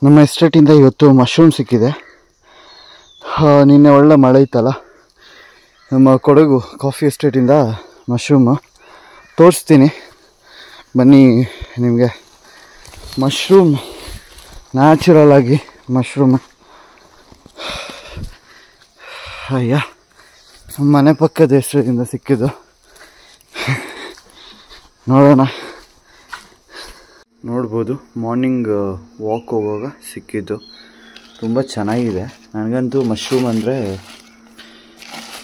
ನಮ್ಮ ಎಸ್ಟೇಟಿಂದ ಇವತ್ತು ಮಶ್ರೂಮ್ ಸಿಕ್ಕಿದೆ. ನಿನ್ನೆ ಒಳ್ಳೆ ಮಳೆ ಇತ್ತಲ್ಲ, ನಮ್ಮ ಕೊಡಗು ಕಾಫಿ ಎಸ್ಟೇಟಿಂದ ಮಶ್ರೂಮು ತೋರಿಸ್ತೀನಿ ಬನ್ನಿ ನಿಮಗೆ. ಮಶ್ರೂಮ್ ನ್ಯಾಚುರಲ್ ಆಗಿ ಮಶ್ರೂಮ್ ಅಯ್ಯ ಮನೆ ಪಕ್ಕದ ಎಸ್ಟೇಟಿಂದ ಸಿಕ್ಕಿದ್ದು. ನೋಡೋಣ. ನೋಡ್ಬೋದು ಮಾರ್ನಿಂಗ್ ವಾಕ್ ಹೋಗುವಾಗ ಸಿಕ್ಕಿದ್ದು. ತುಂಬ ಚೆನ್ನಾಗಿದೆ. ನನಗಂತೂ ಮಶ್ರೂಮ್ ಅಂದರೆ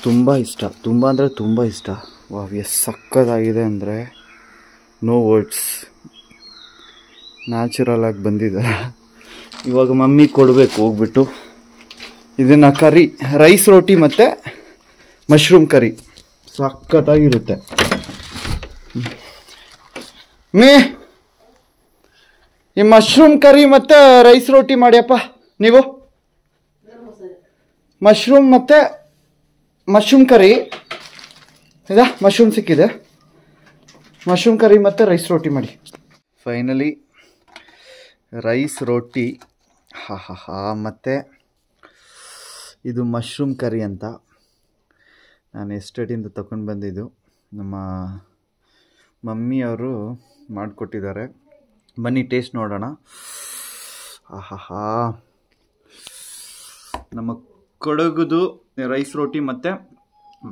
ತುಂಬ ಇಷ್ಟ, ತುಂಬ ಅಂದರೆ ತುಂಬ ಇಷ್ಟ. ವಾವ್ ಎಷ್ಟು ಸಕ್ಕತ್ತಾಗಿದೆ ಅಂದರೆ ನೋ ವರ್ಡ್ಸ್. ನ್ಯಾಚುರಲ್ ಆಗಿ ಬಂದಿದೆ. ಇವಾಗ ಮಮ್ಮಿ ಕೊಡಬೇಕು ಹೋಗ್ಬಿಟ್ಟು. ಇದನ್ನು ಕರಿ, ರೈಸ್ ರೋಟಿ ಮತ್ತು ಮಶ್ರೂಮ್ ಕರಿ ಸಕ್ಕತ್ತಾಗಿರುತ್ತೆ. ಈ ಮಶ್ರೂಮ್ ಕರಿ ಮತ್ತು ರೈಸ್ ರೋಟಿ ಮಾಡಿಯಪ್ಪ ನೀವು. ಮಶ್ರೂಮ್ ಮತ್ತು ಮಶ್ರೂಮ್ ಕರಿ ಇದಾ, ಮಶ್ರೂಮ್ ಸಿಕ್ಕಿದೆ. ಮಶ್ರೂಮ್ ಕರಿ ಮತ್ತು ರೈಸ್ ರೋಟಿ ಮಾಡಿ. ಫೈನಲಿ ರೈಸ್ ರೋಟಿ ಮತ್ತು ಇದು ಮಶ್ರೂಮ್ ಕರಿ ಅಂತ ನಾನು ಎಸ್ಟೇಟಿಂದ ತಗೊಂಡು ಬಂದಿದ್ದು. ನಮ್ಮ ಮಮ್ಮಿಯವರು ಮಾಡಿಕೊಟ್ಟಿದ್ದಾರೆ. ಬನ್ನಿ ಟೇಸ್ಟ್ ನೋಡೋಣ. ನಮ್ಮ ಕೊಡಗುದು ರೈಸ್ ರೋಟಿ ಮತ್ತು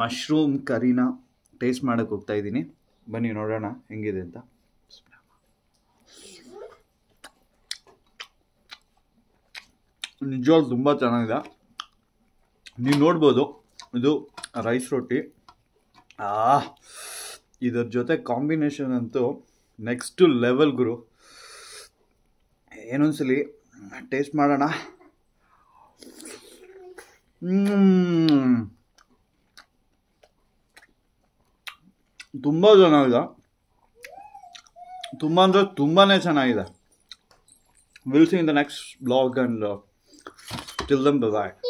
ಮಶ್ರೂಮ್ ಕರಿನ ಟೇಸ್ಟ್ ಮಾಡೋಕ್ಕೆ ಹೋಗ್ತಾಯಿದ್ದೀನಿ. ಬನ್ನಿ ನೋಡೋಣ ಹೆಂಗಿದೆ ಅಂತ. ನಿಜವಾಗ್ಲೂ ತುಂಬ ಚೆನ್ನಾಗಿದೆ. ನೀವು ನೋಡ್ಬೋದು, ಇದು ರೈಸ್ ರೋಟಿ. ಇದರ ಜೊತೆ ಕಾಂಬಿನೇಷನ್ ಅಂತೂ ನೆಕ್ಸ್ಟ್ ಲೆವೆಲ್ ಗುರು. ಏನೊಂದ್ಸಲಿ ಟೇಸ್ಟ್ ಮಾಡೋಣ. ತುಂಬ ಚೆನ್ನಾಗಿದೆ, ತುಂಬ ಅಂದರೆ ತುಂಬಾ ಚೆನ್ನಾಗಿದೆ. Will see in the next blog and till then bye bye.